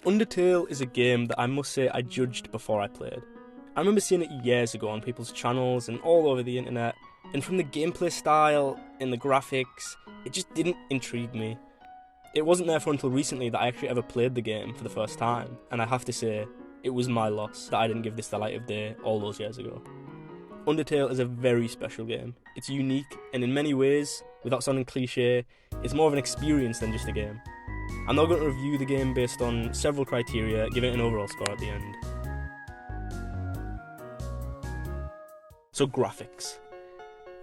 Undertale is a game that I must say I judged before I played. I remember seeing it years ago on people's channels and all over the internet, and from the gameplay style and the graphics, it just didn't intrigue me. It wasn't therefore until recently that I actually ever played the game for the first time, and I have to say, it was my loss that I didn't give this the light of day all those years ago. Undertale is a very special game. It's unique, and in many ways, without sounding cliche, it's more of an experience than just a game. I'm now going to review the game based on several criteria, giving it an overall score at the end. So, graphics.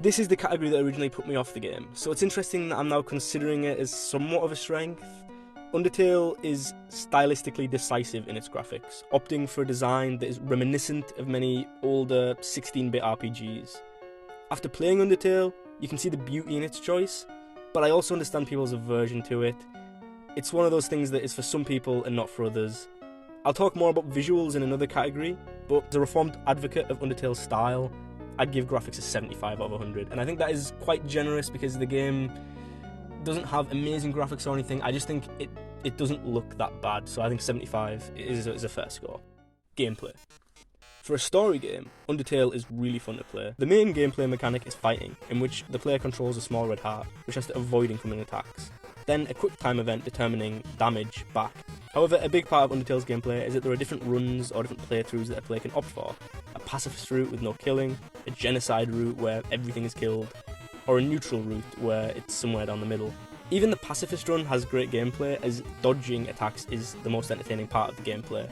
This is the category that originally put me off the game, so it's interesting that I'm now considering it as somewhat of a strength. Undertale is stylistically decisive in its graphics, opting for a design that is reminiscent of many older 16-bit RPGs. After playing Undertale, you can see the beauty in its choice, but I also understand people's aversion to it. It's one of those things that is for some people and not for others. I'll talk more about visuals in another category, but as a reformed advocate of Undertale's style, I'd give graphics a 75 out of 100, and I think that is quite generous because the game doesn't have amazing graphics or anything. I just think it doesn't look that bad, so I think 75 is a fair score. Gameplay. For a story game, Undertale is really fun to play. The main gameplay mechanic is fighting, in which the player controls a small red heart, which has to avoid incoming attacks. Then a quick time event determining damage back. However, a big part of Undertale's gameplay is that there are different runs or different playthroughs that a player can opt for. A pacifist route with no killing, a genocide route where everything is killed, or a neutral route where it's somewhere down the middle. Even the pacifist run has great gameplay, as dodging attacks is the most entertaining part of the gameplay.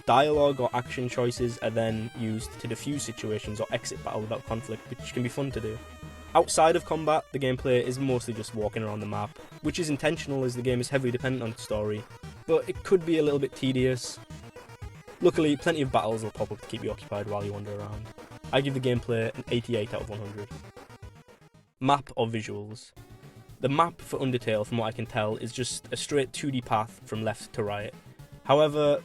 Dialogue or action choices are then used to defuse situations or exit battle without conflict, which can be fun to do. Outside of combat, the gameplay is mostly just walking around the map, which is intentional as the game is heavily dependent on its story, but it could be a little bit tedious. Luckily, plenty of battles will pop up to keep you occupied while you wander around. I give the gameplay an 88 out of 100. Map or visuals. The map for Undertale, from what I can tell, is just a straight 2D path from left to right. However,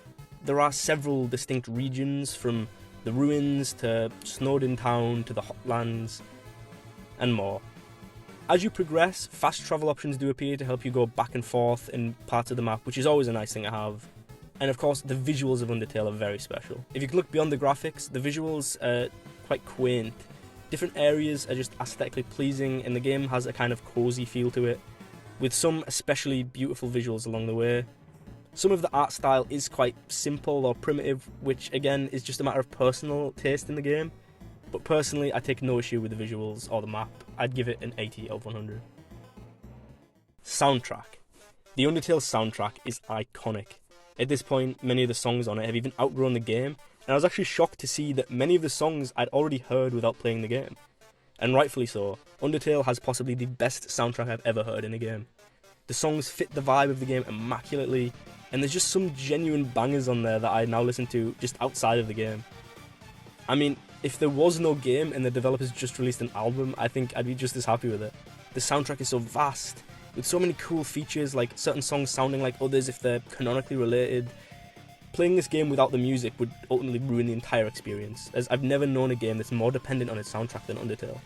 there are several distinct regions, from the ruins to Snowdin Town to the Hotlands, and more. As you progress, fast travel options do appear to help you go back and forth in parts of the map, which is always a nice thing to have. And of course, the visuals of Undertale are very special. If you can look beyond the graphics, the visuals are quite quaint. Different areas are just aesthetically pleasing, and the game has a kind of cosy feel to it, with some especially beautiful visuals along the way. Some of the art style is quite simple or primitive, which again is just a matter of personal taste in the game. But personally, I take no issue with the visuals or the map. I'd give it an 80 out of 100. Soundtrack. The Undertale soundtrack is iconic. At this point, many of the songs on it have even outgrown the game, and I was actually shocked to see that many of the songs I'd already heard without playing the game. And rightfully so. Undertale has possibly the best soundtrack I've ever heard in a game. The songs fit the vibe of the game immaculately, and there's just some genuine bangers on there that I now listen to just outside of the game. I mean, if there was no game and the developers just released an album, I think I'd be just as happy with it. The soundtrack is so vast, with so many cool features, like certain songs sounding like others if they're canonically related. Playing this game without the music would ultimately ruin the entire experience, as I've never known a game that's more dependent on its soundtrack than Undertale.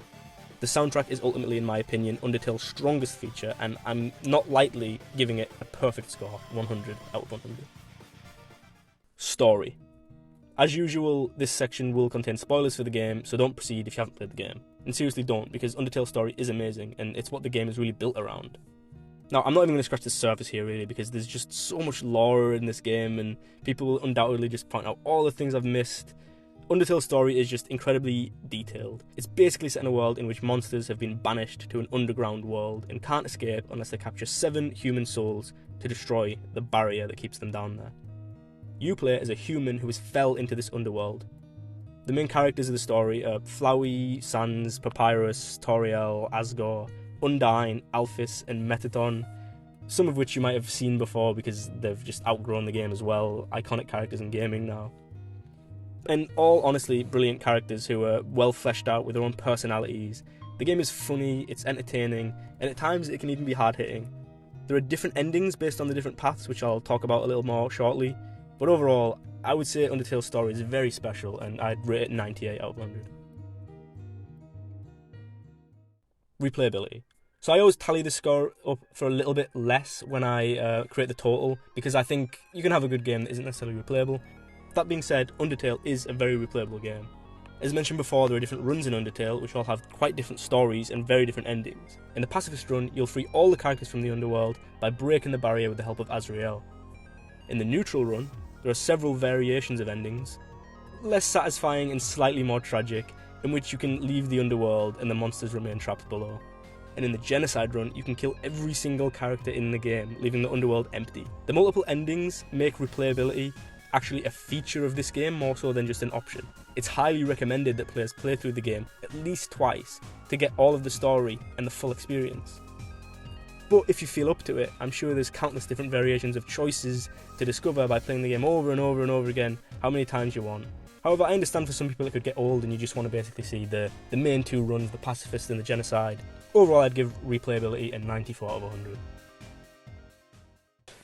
The soundtrack is ultimately, in my opinion, Undertale's strongest feature, and I'm not lightly giving it a perfect score, 100 out of 100. Story. As usual, this section will contain spoilers for the game, so don't proceed if you haven't played the game. And seriously don't, because Undertale's story is amazing, and it's what the game is really built around. Now, I'm not even going to scratch the surface here, really, because there's just so much lore in this game, and people will undoubtedly just point out all the things I've missed. Undertale's story is just incredibly detailed. It's basically set in a world in which monsters have been banished to an underground world and can't escape unless they capture 7 human souls to destroy the barrier that keeps them down there. You play as a human who has fell into this underworld. The main characters of the story are Flowey, Sans, Papyrus, Toriel, Asgore, Undyne, Alphys, and Metaton, some of which you might have seen before because they've just outgrown the game as well, iconic characters in gaming now. And all honestly brilliant characters who are well fleshed out with their own personalities. The game is funny, it's entertaining, and at times it can even be hard-hitting. There are different endings based on the different paths, which I'll talk about a little more shortly, but overall, I would say Undertale's story is very special, and I'd rate it 98 out of 100. Replayability. So I always tally the score up for a little bit less when I create the total, because I think you can have a good game that isn't necessarily replayable. That being said, Undertale is a very replayable game. As mentioned before, there are different runs in Undertale, which all have quite different stories and very different endings. In the pacifist run, you'll free all the characters from the underworld by breaking the barrier with the help of Azrael. In the neutral run, there are several variations of endings, less satisfying and slightly more tragic, in which you can leave the underworld and the monsters remain trapped below. And in the genocide run, you can kill every single character in the game, leaving the underworld empty. The multiple endings make replayability actually a feature of this game more so than just an option. It's highly recommended that players play through the game at least twice to get all of the story and the full experience. But if you feel up to it, I'm sure there's countless different variations of choices to discover by playing the game over and over and over again, how many times you want. However, I understand for some people it could get old and you just want to basically see the main two runs, the pacifist and the genocide. Overall, I'd give replayability a 94 out of 100.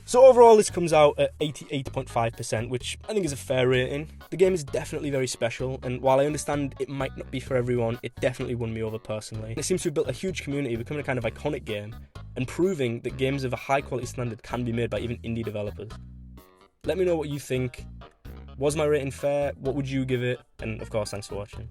So overall, this comes out at 88.5%, which I think is a fair rating. The game is definitely very special, and while I understand it might not be for everyone, it definitely won me over personally. It seems to have built a huge community, becoming a kind of iconic game, and proving that games of a high quality standard can be made by even indie developers. Let me know what you think. Was my rating fair? What would you give it? And of course, thanks for watching.